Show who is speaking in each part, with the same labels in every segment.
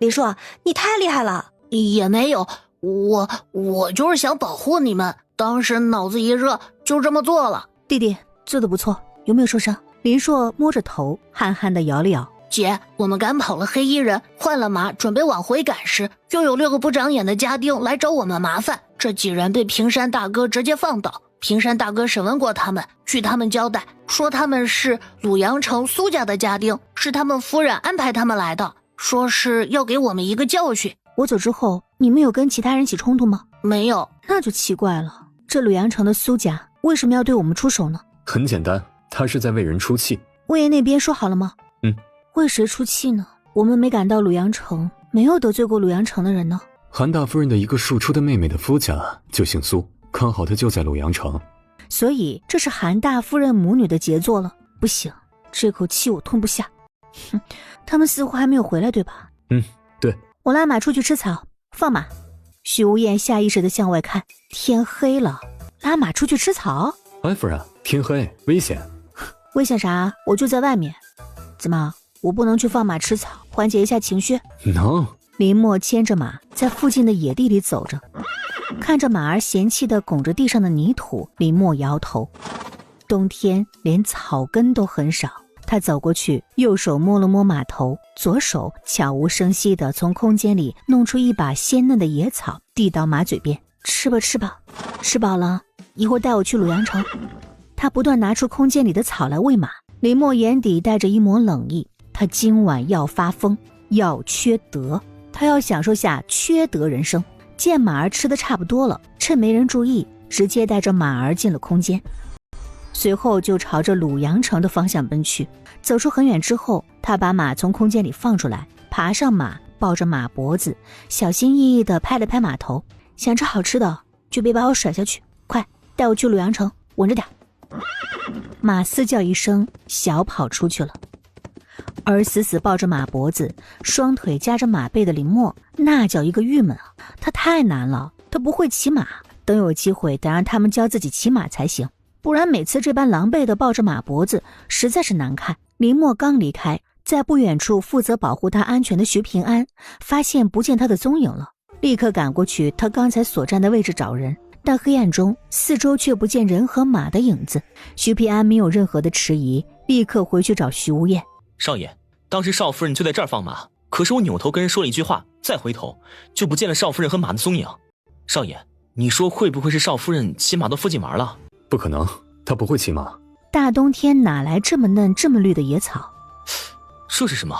Speaker 1: 林硕，你太厉害了。
Speaker 2: 也没有，我就是想保护你们，当时脑子一热就这么做了。
Speaker 1: 弟弟做得不错，有没有受伤？林硕摸着头，憨憨地摇了摇。
Speaker 2: 姐，我们赶跑了黑衣人，换了马，准备往回赶时，又有6个不长眼的家丁来找我们麻烦。这几人被平山大哥直接放倒。平山大哥审问过他们，据他们交代，说他们是鲁阳城苏家的家丁，是他们夫人安排他们来的，说是要给我们一个教训。
Speaker 1: 我走之后，你们有跟其他人起冲突吗？
Speaker 2: 没有。
Speaker 1: 那就奇怪了，这鲁阳城的苏家为什么要对我们出手呢？
Speaker 3: 很简单，他是在为人出气。
Speaker 1: 魏爷那边说好了吗？为谁出气呢？我们没赶到鲁阳城，没有得罪过鲁阳城的人呢。
Speaker 3: 韩大夫人的一个庶出的妹妹的夫家就姓苏，刚好他就在鲁阳城，
Speaker 1: 所以这是韩大夫人母女的杰作了。不行，这口气我吞不下。他们似乎还没有回来，对吧？
Speaker 3: 对。
Speaker 1: 我拉马出去吃草，放马。许无厌下意识地向外看，天黑了，拉马出去吃草？
Speaker 3: 哎，夫人，天黑危险。
Speaker 1: 危险啥？我就在外面。怎么，我不能去放马吃草，缓解一下情绪？
Speaker 3: 能。
Speaker 1: 林默牵着马在附近的野地里走着，看着马儿嫌弃地拱着地上的泥土，林默摇头。冬天连草根都很少，他走过去，右手摸了摸马头，左手悄无声息地从空间里弄出一把鲜嫩的野草，递到马嘴边。吃吧吃吧，吃饱了一会儿带我去鲁阳城。他不断拿出空间里的草来喂马。林默眼底带着一抹冷意，他今晚要发疯，要缺德，他要享受下缺德人生。见马儿吃得差不多了，趁没人注意，直接带着马儿进了空间，随后就朝着鲁阳城的方向奔去。走出很远之后，他把马从空间里放出来，爬上马，抱着马脖子，小心翼翼地拍了拍马头。想吃好吃的就别把我甩下去，快带我去鲁阳城，稳着点。马嘶叫一声，小跑出去了。而死死抱着马脖子，双腿夹着马背的林默，那叫一个郁闷啊！他太难了，他不会骑马，等有机会得让他们教自己骑马才行，不然每次这般狼狈的抱着马脖子，实在是难看。林默刚离开，在不远处负责保护他安全的徐平安发现不见他的踪影了，立刻赶过去他刚才所站的位置找人，但黑暗中四周却不见人和马的影子。徐平安没有任何的迟疑，立刻回去找徐无厌。
Speaker 4: 少爷，当时少夫人就在这儿放马，可是我扭头跟人说了一句话，再回头就不见了少夫人和马的踪影。少爷，你说会不会是少夫人骑马到附近玩了？
Speaker 3: 不可能，她不会骑马。
Speaker 1: 大冬天哪来这么嫩这么绿的野草？
Speaker 4: 这是什么？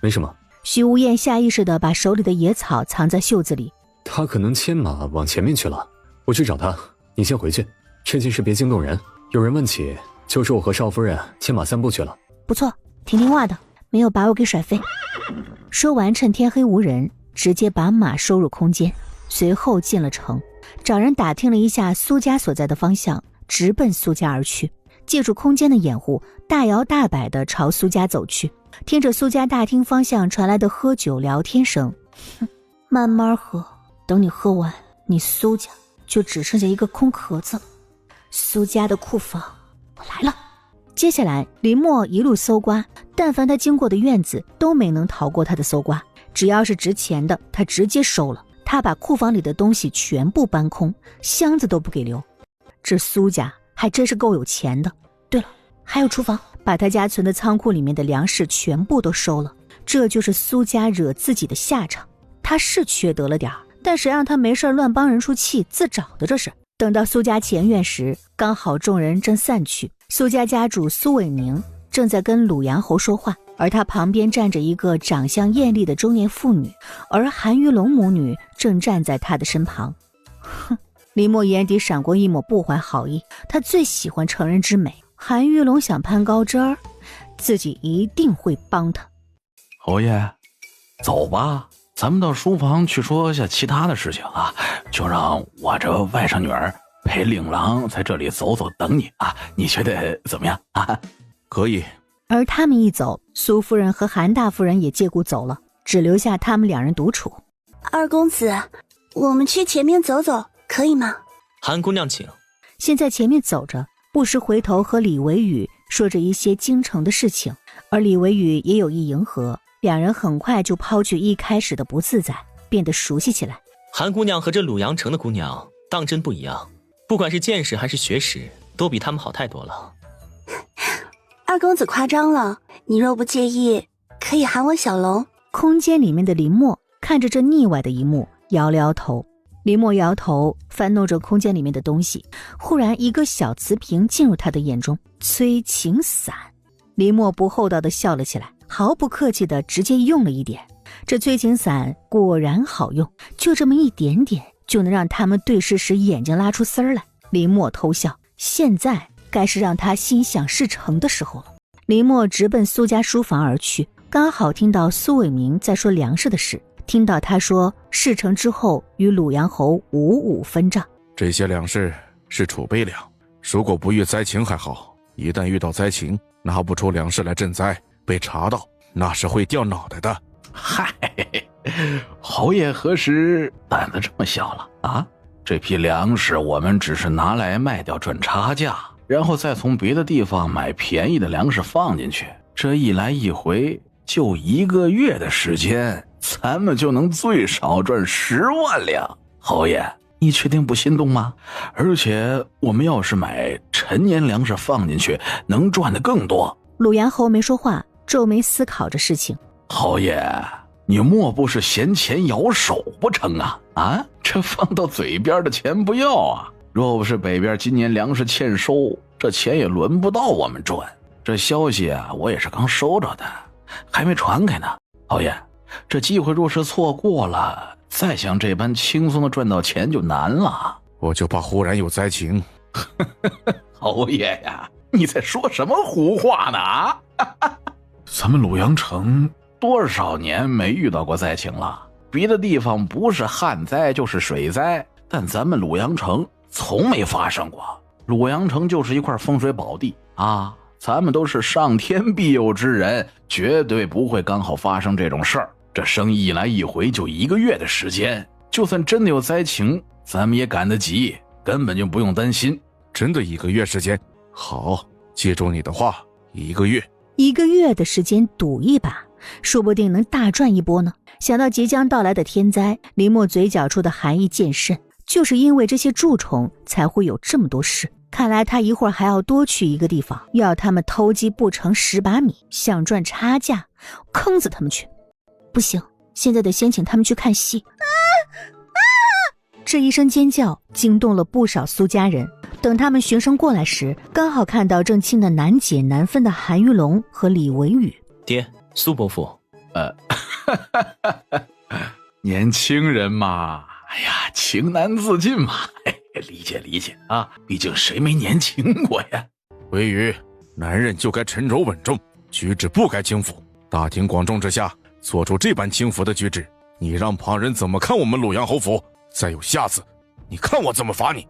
Speaker 3: 没什么。
Speaker 1: 徐无厌下意识地把手里的野草藏在袖子里。
Speaker 3: 他可能牵马往前面去了，我去找他，你先回去，这件事别惊动人，有人问起就说我和少夫人牵马散步去了。
Speaker 1: 不错，挺听话的，没有把我给甩飞。说完，趁天黑无人，直接把马收入空间，随后进了城，找人打听了一下苏家所在的方向，直奔苏家而去。借助空间的掩护，大摇大摆地朝苏家走去，听着苏家大厅方向传来的喝酒聊天声。慢慢喝，等你喝完，你苏家就只剩下一个空壳子了。苏家的库房，我来了。接下来林默一路搜刮，但凡他经过的院子都没能逃过他的搜刮，只要是值钱的他直接收了。他把库房里的东西全部搬空，箱子都不给留。这苏家还真是够有钱的。对了，还有厨房，把他家存的仓库里面的粮食全部都收了。这就是苏家惹自己的下场。他是缺德了点儿，但谁让他没事乱帮人出气，自找的这是。等到苏家前院时，刚好众人正散去，苏家家主苏伟明正在跟鲁阳侯说话，而他旁边站着一个长相艳丽的中年妇女，而韩玉龙母女正站在他的身旁。哼，林默眼底闪过一抹不怀好意，他最喜欢成人之美，韩玉龙想攀高枝儿，自己一定会帮他。
Speaker 5: 侯爷，走吧，咱们到书房去说下其他的事情啊，就让我这外甥女儿陪令郎在这里走走等你啊，你觉得怎么样啊？
Speaker 4: 可以。
Speaker 1: 而他们一走，苏夫人和韩大夫人也借故走了，只留下他们两人独处。
Speaker 6: 二公子，我们去前面走走，可以吗？
Speaker 4: 韩姑娘请。
Speaker 1: 先在前面走着，不时回头和李维宇说着一些京城的事情，而李维宇也有意迎合。两人很快就抛去一开始的不自在，变得熟悉起来。
Speaker 4: 韩姑娘和这鲁阳城的姑娘当真不一样，不管是见识还是学识，都比他们好太多了。
Speaker 6: 二公子夸张了，你若不介意，可以喊我小龙。
Speaker 1: 空间里面的林默看着这腻歪的一幕，摇了摇头。林默摇头，翻弄着空间里面的东西，忽然一个小瓷瓶进入他的眼中，催情散。林默不厚道地笑了起来，毫不客气地直接用了一点。这催情散果然好用，就这么一点点就能让他们对视时眼睛拉出丝儿来。林默偷笑，现在该是让他心想事成的时候了。林默直奔苏家书房而去，刚好听到苏伟明在说粮食的事，听到他说事成之后与鲁阳侯55分账。
Speaker 7: 这些粮食是储备粮，如果不遇灾情还好，一旦遇到灾情，拿不出粮食来赈灾，被查到那是会掉脑袋的。
Speaker 5: 嗨，侯爷何时胆子这么小了啊？这批粮食我们只是拿来卖掉赚差价，然后再从别的地方买便宜的粮食放进去，这一来一回就1个月的时间，咱们就能最少赚10万两。侯爷，你确定不心动吗？而且我们要是买陈年粮食放进去，能赚得更多。
Speaker 1: 鲁阳侯没说话，皱眉思考着事情。
Speaker 5: 侯爷，你莫不是嫌钱咬手不成啊？啊，这放到嘴边的钱不要啊！若不是北边今年粮食欠收，这钱也轮不到我们赚。这消息啊，我也是刚收着的，还没传开呢。侯爷，这机会若是错过了，再想这般轻松的赚到钱就难了。
Speaker 7: 我就怕忽然有灾情。
Speaker 5: 侯爷呀，你在说什么胡话呢？啊！咱们鲁阳城多少年没遇到过灾情了？别的地方不是旱灾就是水灾，但咱们鲁阳城从没发生过。鲁阳城就是一块风水宝地啊，咱们都是上天庇佑之人，绝对不会刚好发生这种事儿。这生意一来一回就1个月的时间，就算真的有灾情，咱们也赶得及，根本就不用担心。
Speaker 7: 真的1个月时间？好，记住你的话，1个月。
Speaker 1: 1个月的时间赌一把，说不定能大赚一波呢。想到即将到来的天灾，林默嘴角处的寒意渐甚，就是因为这些蛀虫才会有这么多事。看来他一会儿还要多去一个地方，要他们偷鸡不成蚀把米，想赚差价，坑死他们去。不行，现在得先请他们去看戏。这一声尖叫惊动了不少苏家人，等他们循声过来时，刚好看到正亲得难解难分的韩玉龙和李维宇。
Speaker 4: 爹，苏伯父。
Speaker 5: 年轻人嘛，哎呀，情难自禁嘛，理解理解啊，毕竟谁没年轻过呀。
Speaker 7: 维宇，男人就该沉着稳重，举止不该轻浮。大庭广众之下做出这般轻浮的举止，你让旁人怎么看我们鲁阳侯府？再有下次，你看我怎么罚你！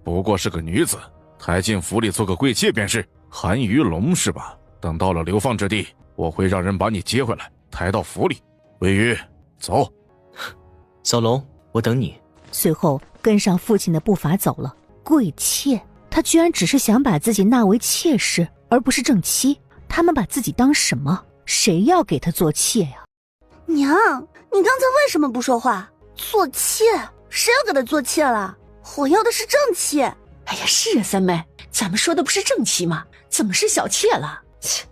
Speaker 7: 不过是个女子，抬进府里做个贵妾便是。韩鱼龙是吧？等到了流放之地，我会让人把你接回来，抬到府里。维宇，走。
Speaker 4: 小龙，我等你。
Speaker 1: 随后跟上父亲的步伐走了。贵妾，他居然只是想把自己纳为妾室，而不是正妻。他们把自己当什么？谁要给他做妾呀？
Speaker 6: 娘，你刚才为什么不说话？做妾？谁要给他做妾了？我要的是正妻。
Speaker 8: 哎呀，是啊，三妹，咱们说的不是正妻吗？怎么是小妾了？
Speaker 9: 切，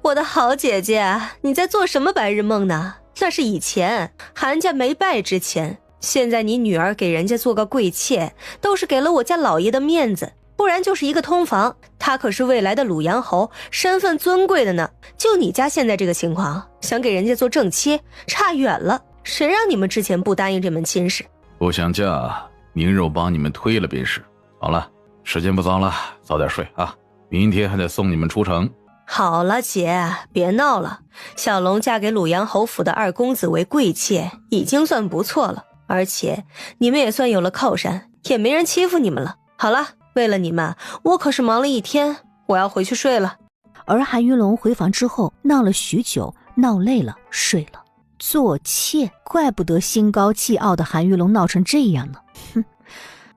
Speaker 9: 我的好姐姐，你在做什么白日梦呢？那是以前韩家没败之前，现在你女儿给人家做个贵妾，都是给了我家老爷的面子，不然就是一个通房。他可是未来的鲁阳侯，身份尊贵的呢。就你家现在这个情况，想给人家做正妻，差远了。谁让你们之前不答应这门亲事？
Speaker 5: 不想嫁，明日我帮你们推了便是。好了，时间不早了，早点睡啊，明天还得送你们出城。
Speaker 9: 好了，姐，别闹了。小龙嫁给鲁阳侯府的二公子为贵妾，已经算不错了，而且你们也算有了靠山，也没人欺负你们了。好了，为了你们，我可是忙了一天，我要回去睡了。
Speaker 1: 而韩云龙回房之后，闹了许久，闹累了，睡了。做妾，怪不得心高气傲的韩玉龙闹成这样呢。哼，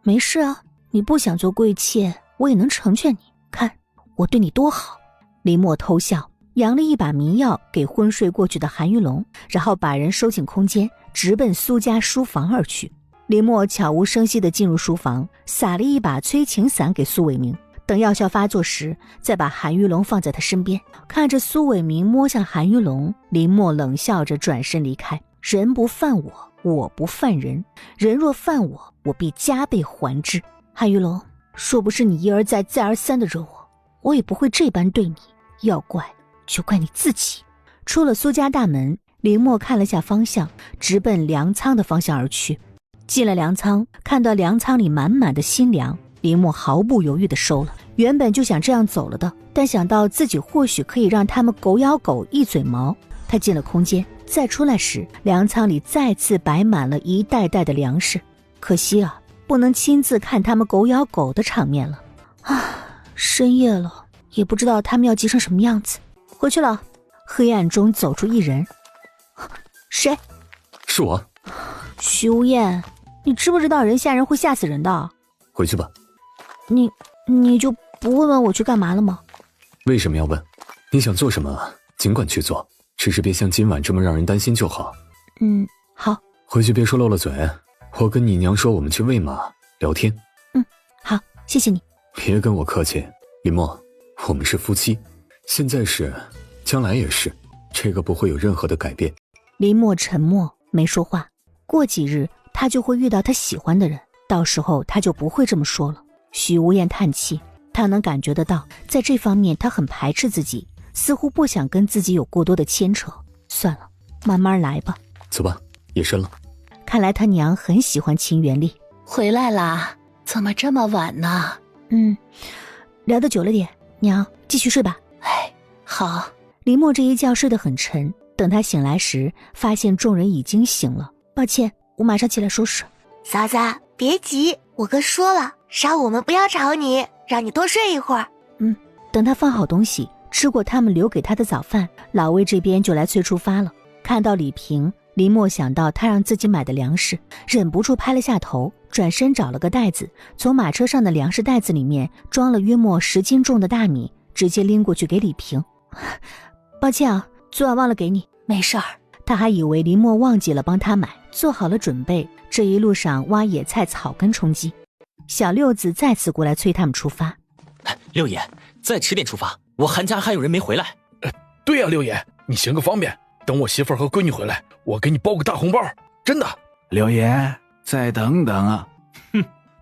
Speaker 1: 没事啊，你不想做贵妾，我也能成全你。看我对你多好。林默偷笑，扬了一把迷药给昏睡过去的韩玉龙，然后把人收进空间，直奔苏家书房而去。林默悄无声息地进入书房，撒了一把催情散给苏伟明，等药效发作时，再把韩玉龙放在他身边。看着苏伟明摸向韩玉龙，林默冷笑着转身离开。人不犯我，我不犯人，人若犯我，我必加倍还之。韩玉龙，若不是你一而再再而三的惹我，我也不会这般对你。要怪就怪你自己。出了苏家大门，林默看了下方向，直奔粮仓的方向而去。进了粮仓，看到粮仓里满满的新粮，林默毫不犹豫地收了。原本就想这样走了的，但想到自己或许可以让他们狗咬狗一嘴毛，他进了空间。再出来时，粮仓里再次摆满了一袋袋的粮食。可惜啊，不能亲自看他们狗咬狗的场面了。深夜了，也不知道他们要急成什么样子。回去了。黑暗中走出一人。谁？
Speaker 3: 是我。
Speaker 1: 徐无厌，你知不知道人吓人会吓死人的？
Speaker 3: 回去吧。
Speaker 1: 你就不问问我去干嘛了吗？
Speaker 3: 为什么要问？你想做什么尽管去做，只是别像今晚这么让人担心就好。
Speaker 1: 好。
Speaker 3: 回去别说漏了嘴，我跟你娘说我们去喂马聊天。
Speaker 1: 好，谢谢你。
Speaker 3: 别跟我客气，林默，我们是夫妻，现在是，将来也是，这个不会有任何的改变。
Speaker 1: 林默沉默没说话。过几日他就会遇到他喜欢的人，到时候他就不会这么说了。许无厌叹气，他能感觉得到，在这方面他很排斥自己，似乎不想跟自己有过多的牵扯。算了，慢慢来吧。
Speaker 3: 走吧，夜深了。
Speaker 1: 看来他娘很喜欢秦元丽。
Speaker 2: 回来啦？怎么这么晚呢？
Speaker 1: 聊得久了点，娘继续睡吧。
Speaker 2: 好。
Speaker 1: 林默这一觉睡得很沉，等他醒来时，发现众人已经醒了。抱歉，我马上起来收拾。
Speaker 6: 嫂子，别急，我哥说了，让我们不要吵你，让你多睡一会儿。
Speaker 1: 等他放好东西，吃过他们留给他的早饭，老魏这边就来催出发了。看到李平，林默想到他让自己买的粮食，忍不住拍了下头，转身找了个袋子，从马车上的粮食袋子里面装了约莫10斤重的大米，直接拎过去给李平。抱歉啊，昨晚忘了给你。
Speaker 2: 没事儿。
Speaker 1: 他还以为林默忘记了帮他买，做好了准备，这一路上挖野菜草根充饥。小六子再次过来催他们出发。
Speaker 4: 六爷，再迟点出发，我韩家还有人没回来。
Speaker 10: 对呀，六爷，你行个方便，等我媳妇儿和闺女回来，我给你包个大红包，真的。
Speaker 5: 六爷，再等等啊！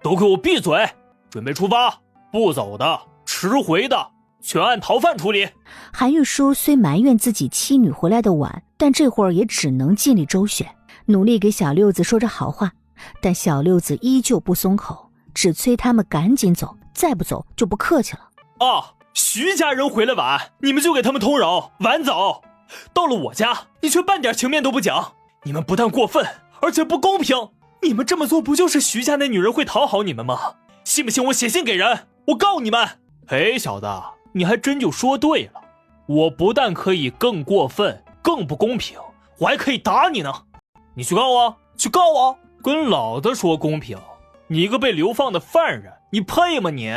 Speaker 11: 都给我闭嘴！准备出发，不走的、迟回的，全按逃犯处理。
Speaker 1: 韩玉书虽埋怨自己妻女回来的晚，但这会儿也只能尽力周旋，努力给小六子说着好话，但小六子依旧不松口，只催他们赶紧走，再不走就不客气了。
Speaker 11: 徐家人回来晚，你们就给他们通融，晚走。到了我家，你却半点情面都不讲，你们不但过分，而且不公平。你们这么做不就是徐家那女人会讨好你们吗？信不信我写信给人，我告你们。小子，你还真就说对了，我不但可以更过分更不公平，我还可以打你呢。你去告我，去告我，跟老子说公平。你一个被流放的犯人，你配吗你？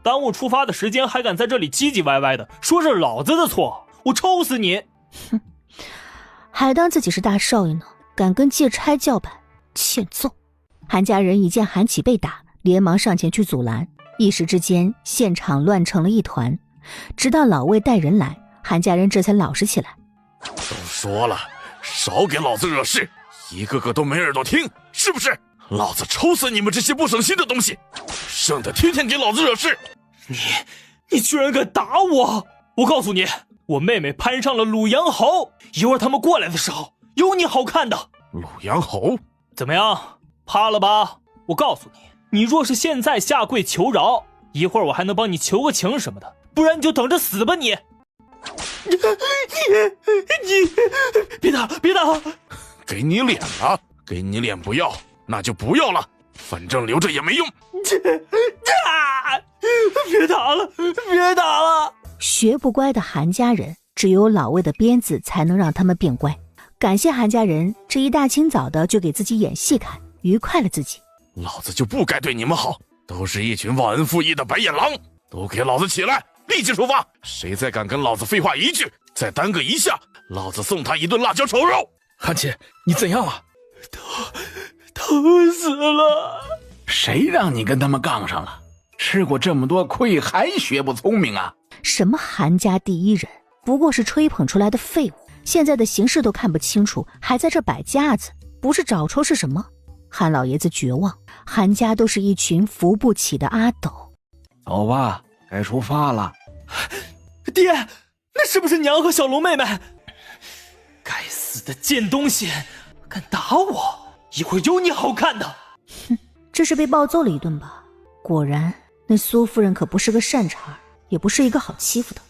Speaker 11: 耽误出发的时间还敢在这里唧唧歪歪的说是老子的错，我抽死你。
Speaker 1: 还当自己是大少爷呢，敢跟借差叫板，欠揍。韩家人一见韩启被打，连忙上前去阻拦，一时之间现场乱成了一团。直到老魏带人来，韩家人这才老实起来。
Speaker 7: 都说了，少给老子惹事，一个个都没耳朵听，是不是？老子抽死你们这些不省心的东西，省得天天给老子惹事。
Speaker 11: 你居然敢打我！我告诉你，我妹妹攀上了鲁阳侯，一会儿他们过来的时候，有你好看的。
Speaker 7: 鲁阳侯？
Speaker 11: 怎么样，怕了吧？我告诉你，你若是现在下跪求饶，一会儿我还能帮你求个情什么的，不然你就等着死吧你！你别打，别打！
Speaker 7: 给你脸了，给你脸不要，那就不要了，反正留着也没用。
Speaker 11: 别打了，别打了！
Speaker 1: 学不乖的韩家人，只有老魏的鞭子才能让他们变乖。感谢韩家人这一大清早的就给自己演戏看，愉快了自己。
Speaker 7: 老子就不该对你们好，都是一群忘恩负义的白眼狼，都给老子起来，立立即出发！谁再敢跟老子废话一句，再耽搁一下，老子送他一顿辣椒炒肉！
Speaker 10: 韩琦，你怎样了？
Speaker 11: 疼死了！
Speaker 5: 谁让你跟他们杠上了？吃过这么多亏，还学不聪明啊？
Speaker 1: 什么韩家第一人，不过是吹捧出来的废物，现在的形势都看不清楚，还在这摆架子，不是找抽是什么？韩老爷子绝望，韩家都是一群扶不起的阿斗。
Speaker 5: 走吧，该出发了。
Speaker 11: 爹，那是不是娘和小龙妹妹？该死的贱东西，敢打我，一会儿有你好看的！
Speaker 1: 哼，这是被暴揍了一顿吧？果然，那苏夫人可不是个善茬，也不是一个好欺负的。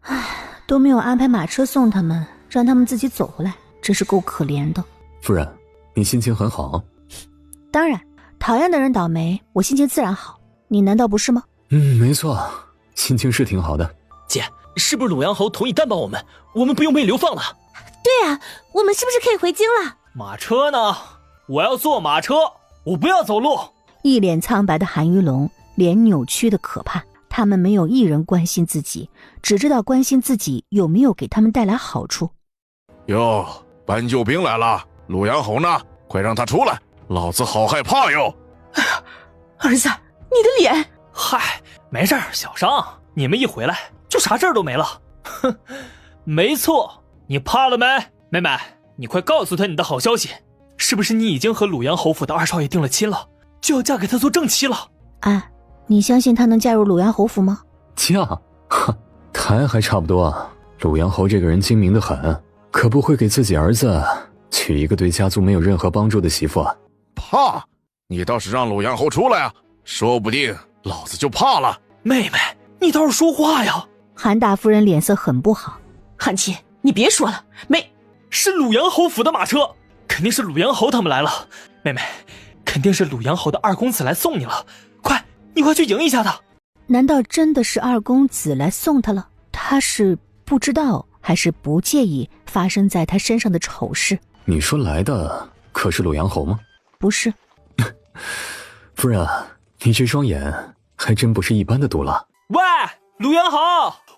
Speaker 1: 唉，都没有安排马车送他们，让他们自己走回来，真是够可怜的。
Speaker 3: 夫人，你心情很好。
Speaker 1: 当然，讨厌的人倒霉，我心情自然好。你难道不是吗？
Speaker 3: 没错，心情是挺好的。
Speaker 4: 姐，是不是鲁阳侯同意担保我们不用被流放了？
Speaker 6: 对啊，我们是不是可以回京了？
Speaker 11: 马车呢？我要坐马车，我不要走路。
Speaker 1: 一脸苍白的韩玉龙，脸扭曲的可怕。他们没有一人关心自己，只知道关心自己有没有给他们带来好处。
Speaker 7: 哟，搬救兵来了！鲁阳侯呢？快让他出来！老子好害怕哟！
Speaker 8: 哎呀，儿子，你的脸……
Speaker 11: 嗨，没事儿，小伤。你们一回来，就啥事儿都没了。哼，没错，你怕了没？妹妹，你快告诉他你的好消息，是不是你已经和鲁阳侯府的二少爷定了亲了，就要嫁给他做正妻了？
Speaker 1: 啊，你相信他能嫁入鲁阳侯府吗？
Speaker 3: 嫁？哼，谈还差不多啊。鲁阳侯这个人精明得很，可不会给自己儿子娶一个对家族没有任何帮助的媳妇啊。
Speaker 7: 怕？你倒是让鲁阳侯出来啊，说不定老子就怕了。
Speaker 11: 妹妹，你倒是说话呀！
Speaker 1: 韩大夫人脸色很不好。
Speaker 8: 韩琦，你别说了，
Speaker 11: 是鲁阳侯府的马车，肯定是鲁阳侯他们来了。妹妹，肯定是鲁阳侯的二公子来送你了，你快去迎一下他。
Speaker 1: 难道真的是二公子来送他了？他是不知道还是不介意发生在他身上的丑事？
Speaker 3: 你说来的可是鲁阳侯吗？
Speaker 1: 不是。
Speaker 3: 夫人，你这双眼还真不是一般的毒辣。
Speaker 11: 喂，鲁阳侯，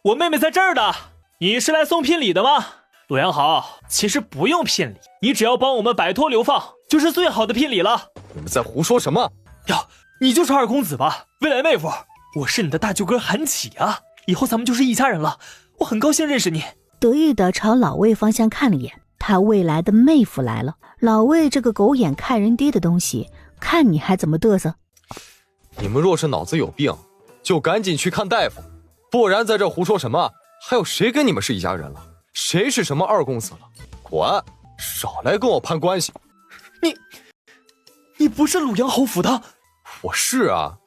Speaker 11: 我妹妹在这儿的，你是来送聘礼的吗？鲁阳侯，其实不用聘礼，你只要帮我们摆脱流放，就是最好的聘礼了。
Speaker 12: 你们在胡说什么？
Speaker 11: 哟，你就是二公子吧？未来妹夫，我是你的大舅哥韩启啊，以后咱们就是一家人了，我很高兴认识你。
Speaker 1: 得意地朝老魏方向看了眼，他未来的妹夫来了。老魏这个狗眼看人低的东西，看你还怎么嘚瑟？
Speaker 12: 你们若是脑子有病，就赶紧去看大夫，不然在这胡说什么？还有谁跟你们是一家人了？谁是什么二公子了？滚！少来跟我攀关系。
Speaker 11: 你不是鲁阳侯府的？
Speaker 12: 我是啊。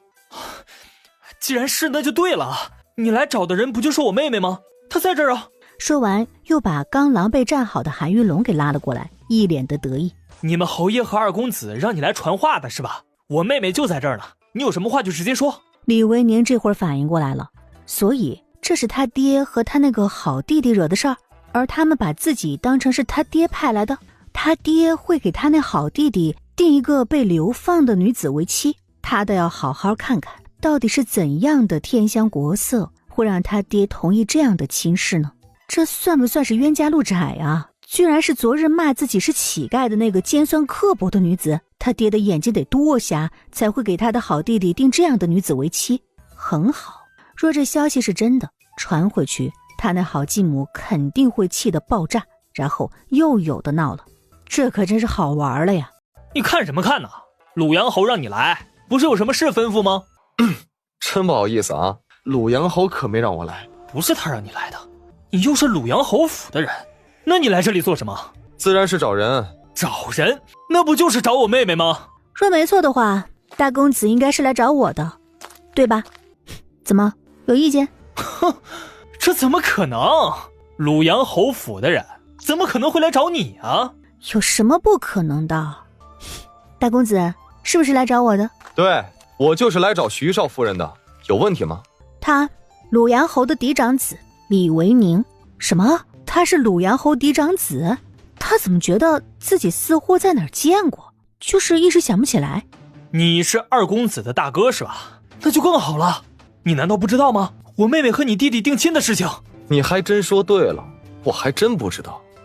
Speaker 11: 既然是，那就对了。你来找的人不就是我妹妹吗？她在这儿啊。
Speaker 1: 说完，又把刚狼狈站好的韩玉龙给拉了过来，一脸的得意。
Speaker 11: 你们侯爷和二公子让你来传话的是吧？我妹妹就在这儿呢，你有什么话就直接说。
Speaker 1: 李维宁这会儿反应过来了，所以这是他爹和他那个好弟弟惹的事儿，而他们把自己当成是他爹派来的。他爹会给他那好弟弟定一个被流放的女子为妻，他倒要好好看看，到底是怎样的天香国色会让他爹同意这样的亲事呢？这算不算是冤家路窄啊？居然是昨日骂自己是乞丐的那个尖酸刻薄的女子，他爹的眼睛得多瞎，才会给他的好弟弟定这样的女子为妻。很好，若这消息是真的，传回去，他那好继母肯定会气得爆炸，然后又有的闹了。这可真是好玩了呀！
Speaker 11: 你看什么看呢？鲁阳侯让你来，不是有什么事吩咐吗？
Speaker 12: 真不好意思啊，鲁阳侯可没让我来。
Speaker 11: 不是他让你来的，你又是鲁阳侯府的人，那你来这里做什么？
Speaker 12: 自然是找人。
Speaker 11: 找人？那不就是找我妹妹吗？
Speaker 1: 说没错的话，大公子应该是来找我的，对吧？怎么，有意见？
Speaker 11: 哼，这怎么可能？鲁阳侯府的人怎么可能会来找你啊？
Speaker 1: 有什么不可能的？大公子是不是来找我的？
Speaker 12: 对，我就是来找徐少夫人的，有问题吗？
Speaker 1: 他，鲁阳侯的嫡长子李维宁。什么？他是鲁阳侯嫡长子？他怎么觉得自己似乎在哪儿见过，就是一时想不起来。
Speaker 11: 你是二公子的大哥是吧？那就更好了。你难道不知道吗？我妹妹和你弟弟定亲的事情。
Speaker 12: 你还真说对了，我还真不知道。